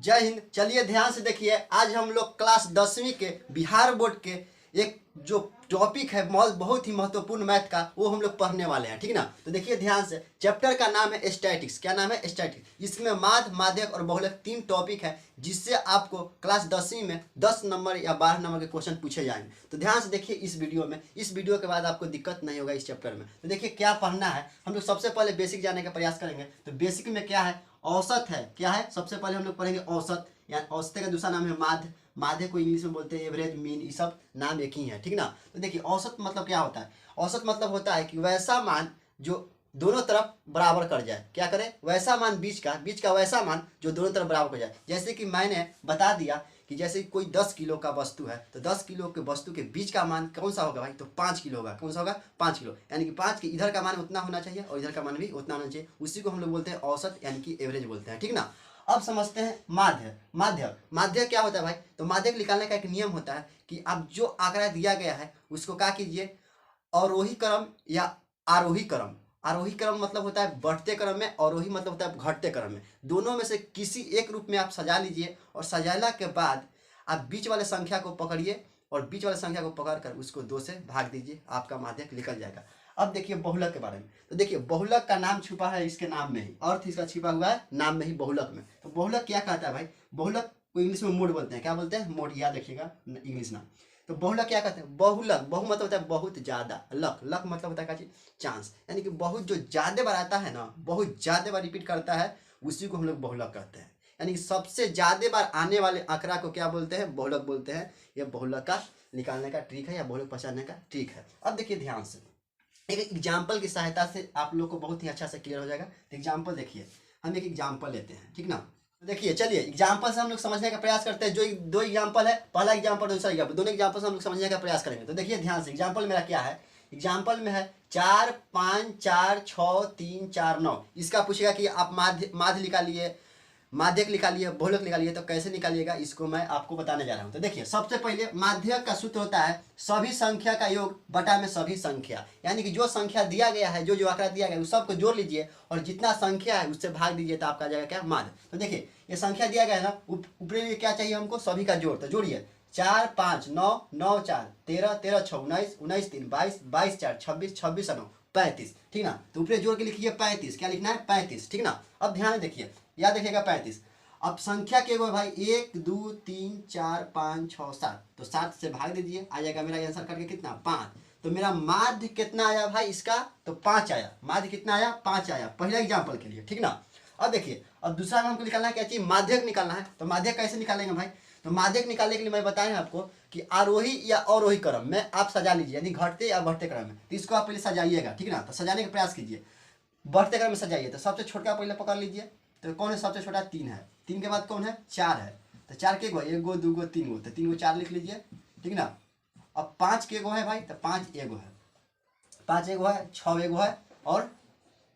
जय हिंद। चलिए ध्यान से देखिए, आज हम लोग क्लास 10वीं के बिहार बोर्ड के एक जो टॉपिक है बहुत ही महत्वपूर्ण मैथ का, वो हम लोग पढ़ने वाले हैं। ठीक ना। तो देखिए ध्यान से, चैप्टर का नाम है स्टैटिक्स। क्या नाम है? स्टैटिक्स। इसमें माध्य, माध्यक और बहुलक 3 टॉपिक है, जिससे आपको क्लास 10वीं में 10 नंबर या 12 नंबर के क्वेश्चन पूछे जाएंगे। तो ध्यान से देखिए इस वीडियो में। इस वीडियो के बाद आपको दिक्कत नहीं होगा इस चैप्टर में। तो देखिए क्या पढ़ना है। हम लोग सबसे पहले बेसिक जानने का प्रयास करेंगे। तो बेसिक में क्या है? औसत है। क्या है? सबसे पहले हम लोग पढ़ेंगे औसत, या औसत का दूसरा नाम है माध्य। माध्य को इंग्लिश में बोलते हैं एवरेज, मीन, ये सब नाम एक ही है। ठीक ना। तो देखिए औसत मतलब क्या होता है? औसत मतलब होता है कि वैसा मान जो दोनों तरफ बराबर कर जाए। क्या करे? वैसा मान बीच का वैसा मान जो दोनों तरफ बराबर कर जाए। जैसे कि मैंने बता दिया कि जैसे कोई 10 किलो का वस्तु है, तो 10 किलो के वस्तु के बीच का मान कौन सा होगा भाई? तो 5 किलो होगा। कौन सा होगा? 5 किलो। यानी कि 5 के इधर का मान उतना होना चाहिए और इधर का मान भी उतना होना चाहिए। उसी को हम लोग बोलते हैं औसत, यानी कि एवरेज बोलते हैं। ठीक ना। अब समझते हैं माध्य। माध्य क्या होता है भाई? तो माध्य निकालने का एक नियम होता है कि अब जो आंकड़ा दिया गया है उसको क्या कीजिए, अवरोही क्रम या आरोही क्रम। आरोही क्रम मतलब होता है बढ़ते क्रम में, अवरोही मतलब होता है घटते क्रम में। दोनों में से किसी एक रूप में आप सजा लीजिए, और सजाला के बाद आप बीच वाले संख्या को पकड़िए और बीच वाले संख्या को पकड़कर उसको 2 से भाग दीजिए, आपका माध्यक निकल जाएगा। अब देखिए बहुलक के बारे में। तो देखिए बहुलक का नाम छुपा है इसके नाम में ही, अर्थ इसका छिपा हुआ है नाम में ही, बहुलक में। तो बहुलक क्या कहता है भाई? बहुलक को इंग्लिश में मोड बोलते हैं। क्या बोलते हैं? मोड। याद रखिएगा इंग्लिश नाम। तो बहुलक क्या कहते हैं? बहुलक, बहु मतलब होता है बहुत ज्यादा, लक, लक मतलब होता है क्या चीज? चांस। यानी कि बहुत जो ज्यादा बार आता है ना, बहुत ज्यादा बार रिपीट करता है, उसी को हम लोग बहुलक कहते हैं। यानी कि सबसे ज्यादा बार आने वाले आंकड़ा को क्या बोलते हैं? बहुलक बोलते हैं। यह बहुलक का निकालने का ट्रिक है, या बहुलक पहचानने का ट्रिक है। अब देखिए ध्यान से, एक एग्जाम्पल की सहायता से आप लोग को बहुत ही अच्छा से क्लियर हो जाएगा। तो एग्जाम्पल देखिए, हम एक एग्जाम्पल लेते हैं। ठीक ना। तो देखिए चलिए एग्जाम्पल से हम लोग समझने का प्रयास करते हैं। जो दो एग्जाम्पल है, पहला एग्जाम्पल दूसरा एग्जाम्पल, दोनों एग्जाम्पल से हम लोग समझने का प्रयास करेंगे। तो देखिए ध्यान से, एग्जाम्पल मेरा क्या है? एग्जाम्पल में है 4 5 4 6 3 4 9। इसका पूछेगा कि आप माध्य माध्य निकालिए, माध्यक निकालिए, बहुलक निकालिए। तो कैसे निकालिएगा इसको मैं आपको बताने जा रहा हूँ। तो देखिए सबसे पहले माध्यक का सूत्र होता है सभी संख्या का योग बटा में सभी संख्या। यानी कि जो संख्या दिया गया है, जो आंकड़ा दिया गया है, उस सबको जोड़ लीजिए और जितना संख्या है उससे भाग दीजिए, तो आपका जाएगा क्या? माध्य। तो देखिए ये संख्या दिया गया है ना, ऊपरी में क्या चाहिए हमको? सभी का जोड़। तो जोड़िए 4 5 9 9 4 13 13 6 19 19 3 22 22 4 26 26 9 35। ठीक ना। तो ऊपरी जोड़ के लिखिए 35। क्या लिखना है? 35। ठीक ना। अब ध्यान देखिए, याद रखिएगा 35। अब संख्या के वो भाई 1 2 3 4 5 6 7, तो 7 से भाग दीजिए, आ जाएगा मेरा आंसर करके कितना? 5। तो मेरा माध्य कितना आया भाई इसका? तो 5 आया। माध्य कितना आया? 5 आया, पहला एग्जाम्पल के लिए। ठीक ना। अब देखिए, अब दूसरा में हमको निकालना है क्या चीज? माध्यक निकालना है। तो माध्यक कैसे निकालेंगे भाई? तो माध्यक निकालने के लिए मैं बताया आपको कि आरोही या अवरोही क्रम में आप सजा लीजिए, यानी घटते या बढ़ते क्रम में। तो इसको आप पहले सजाइएगा। ठीक ना। तो सजाने का प्रयास कीजिए, बढ़ते क्रम में सजाइए। तो सबसे छोटा पहले पकड़ लीजिए। तो कौन है सबसे छोटा? 3 है। 3 के बाद कौन है? 4 है। तो 4 के गो, 1 गो 2 गो 3 गो, तो 3 गो 4 लिख लीजिए। ठीक ना। अब 5 के गो है भाई, तो 5 एगो है, 5 एगो है, 6 एगो है और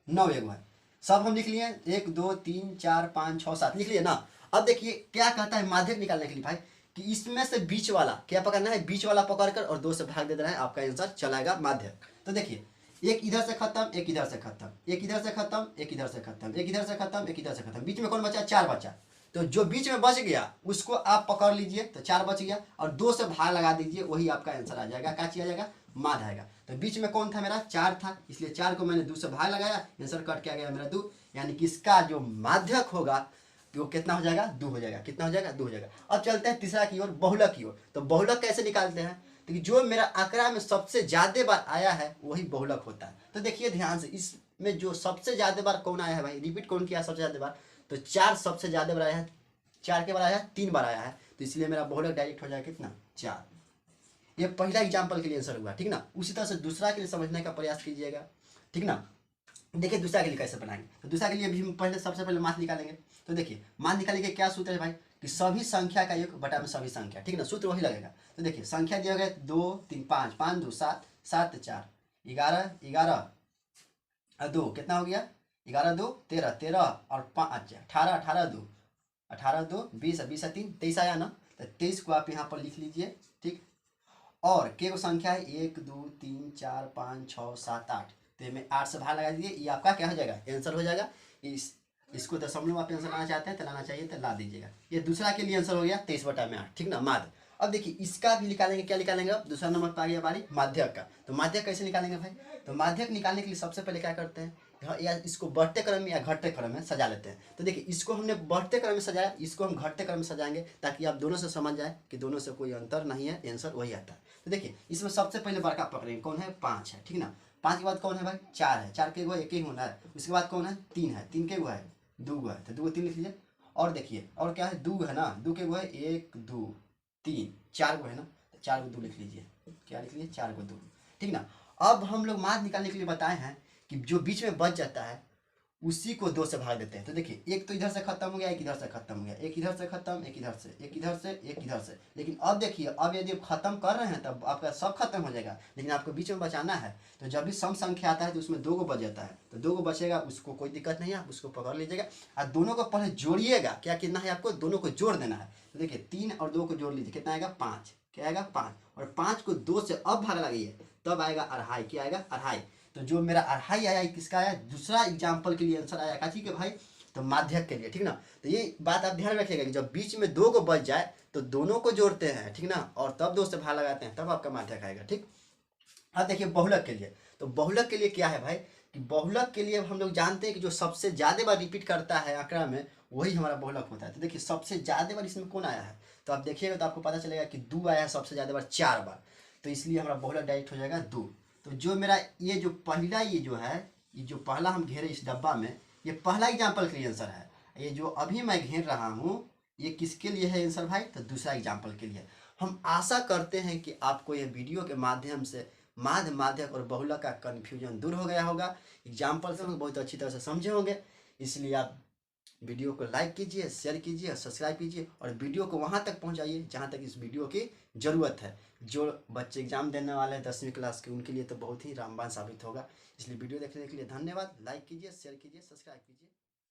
9 एगो है। सब हम लिख लिए, 1 2 3 4 5 6 7 लिख लिए ना। अब देखिए क्या कहता है माध्यक निकालने के लिए भाई, कि इसमें से बीच वाला क्या पकड़ना है? बीच वाला पकड़कर और 2 से भाग दे देना है, आपका आंसर चलाएगा माध्यक। तो देखिए एक इधर से खत्म, एक इधर से खत्म, एक इधर से खत्म, एक इधर से खत्म, एक इधर से खत्म, एक इधर से खत्म, बीच में कौन बचा? 4 बचा। तो जो बीच में बच गया उसको आप पकड़ लीजिए, तो 4 बच गया, और 2 से भाग लगा दीजिए, वही आपका आंसर आ जाएगा। क्या चीज आ जाएगा? माध्य आएगा। तो बीच में कौन था? मेरा 4 था, इसलिए 4 को मैंने 2 से भाग लगाया, आंसर कट के आ गया मेरा 2। यानी कि इसका जो माध्यक होगा वो कितना हो जाएगा? 2 हो जाएगा। कितना हो जाएगा? 2 हो जाएगा। अब चलते हैं तीसरा की ओर, बहुलक की ओर। तो बहुलक कैसे निकालते हैं? तो जो मेरा आंकड़ा में सबसे ज्यादा बार आया है वही बहुलक होता है। तो देखिए ध्यान से, इसमें जो सबसे ज्यादा बार कौन आया है भाई? रिपीट कौन किया सबसे ज्यादा बार? तो 4 सबसे ज्यादा बार आया है। 4 के बार आया है, 3 बार आया है, तो इसलिए मेरा बहुलक डायरेक्ट हो जाएगा कितना? 4। ये पहला एग्जाम्पल के लिए आंसर हुआ। ठीक ना। उसी तरह से दूसरा के लिए समझने का प्रयास कीजिएगा। ठीक ना। देखिए दूसरा के लिए कैसे बनाएंगे। तो दूसरा के लिए भी हम पहले सबसे पहले माध्य निकालेंगे। तो देखिए माध्य निकालने के क्या सूत्र है भाई? कि सभी संख्या का योग बटा में सभी संख्या। ठीक ना। सूत्र वही लगेगा। तो देखिए संख्या दिया गया 2 3 5 5 2 7 7 4 11 11 और 2 कितना हो गया? 11 2 13 13 और 5 18 18 2 18 2 20 20 3 23 आया ना। तो 23 को आप यहाँ पर लिख लीजिए। ठीक। और के को संख्या है 1 2 3 4 5 6 7 8, तो में 8 से भाग लगा दीजिए, ये आपका क्या हो जाएगा? आंसर हो जाएगा। इस इसको दशमलव आप आंसर लाना चाहते हैं तो लाना चाहिए तो ला दीजिएगा। ये दूसरा के लिए आंसर हो गया 23/8, ठीक ना, माध्य। अब देखिए इसका भी निकालेंगे, क्या निकालेंगे अब दूसरा नंबर पर आ गया बारी माध्यक का। तो माध्यक कैसे निकालेंगे भाई, तो माध्यक निकालने के लिए सबसे पहले क्या करते हैं, या इसको बढ़ते क्रम में या घटते क्रम में सजा लेते हैं। तो देखिए इसको हमने बढ़ते क्रम में सजाया, इसको हम घटते क्रम में सजाएंगे ताकि आप दोनों से समझ जाए कि दोनों से कोई अंतर नहीं है, आंसर वही आता है। तो देखिए इसमें सबसे पहले बड़का पकड़ेंगे, कौन है, 5 है, ठीक ना। 5 के बाद कौन है भाई, 4 है, 4 के गो एक ही होना है। उसके बाद कौन है, 3 है, 3 के गो है, 2 है, तो 2 3 लिख लीजिए। और देखिए और क्या है, 2 है ना, 2 के गो है 1 2 3, 4 गो है ना, तो 4 को 2 लिख लीजिए। क्या लिख लीजिए, 4 को 2, ठीक ना। अब हम लोग माध्य निकालने के लिए बताए हैं कि जो बीच में बच जाता है उसी को 2 से भाग देते हैं। तो देखिए एक तो इधर से खत्म हो गया, एक इधर से खत्म हो गया, एक इधर से खत्म, एक इधर से, एक इधर से, एक इधर से। लेकिन अब देखिए अब यदि आप खत्म कर रहे हैं तब आपका सब खत्म हो जाएगा, लेकिन आपको बीच में बचाना है। तो जब भी सम संख्या आता है तो उसमें 2 को बच जाता है, तो 2 को बचेगा, उसको कोई दिक्कत नहीं है, आप उसको पकड़ लीजिएगा और दोनों को पहले जोड़िएगा। क्या कितना है आपको, दोनों को जोड़ देना है। तो देखिए 3 और 2 को जोड़ लीजिए, कितना आएगा 5, क्या आएगा 5, और 5 को 2 से अब भाग लगाइए तब आएगा अढ़ाई, क्या आएगा अढ़ाई। तो जो मेरा अढ़ाई आया किसका आया, दूसरा एग्जाम्पल के लिए आंसर आया काची के भाई, तो माध्यक के लिए, ठीक ना। तो ये बात आप ध्यान रखिएगा कि जब बीच में 2 को बच जाए तो दोनों को जोड़ते हैं, ठीक ना, और तब 2 से भाग लगाते हैं, तब आपका माध्यक आएगा, ठीक। अब देखिए बहुलक के लिए, तो बहुलक के लिए क्या है भाई कि बहुलक के लिए हम लोग जानते हैं कि जो सबसे ज़्यादा बार रिपीट करता है आंकड़ा में वही हमारा बहुलक होता है। तो देखिए सबसे ज़्यादा बार इसमें कौन आया है, तो आप देखिएगा तो आपको पता चलेगा कि 2 आया है सबसे ज़्यादा बार, 4 बार। तो इसलिए हमारा बहुलक डायरेक्ट हो जाएगा 2। तो जो मेरा ये जो पहला ये जो है, ये जो पहला हम घेरे इस डब्बा में, ये पहला एग्जाम्पल के लिए आंसर है। ये जो अभी मैं घेर रहा हूँ ये किसके लिए है आंसर भाई, तो दूसरा एग्जाम्पल के लिए। हम आशा करते हैं कि आपको ये वीडियो के माध्यम से माध्य, माध्यक और बहुलक का कन्फ्यूजन दूर हो गया होगा। एग्जाम्पल से बहुत अच्छी तरह से समझे होंगे। इसलिए आप वीडियो को लाइक कीजिए, शेयर कीजिए, सब्सक्राइब कीजिए और वीडियो को वहाँ तक पहुँचाइए जहाँ तक इस वीडियो की ज़रूरत है। जो बच्चे एग्जाम देने वाले हैं 10वीं क्लास के उनके लिए तो बहुत ही रामबाण साबित होगा। इसलिए वीडियो देखने के लिए धन्यवाद। लाइक कीजिए, शेयर कीजिए, सब्सक्राइब कीजिए।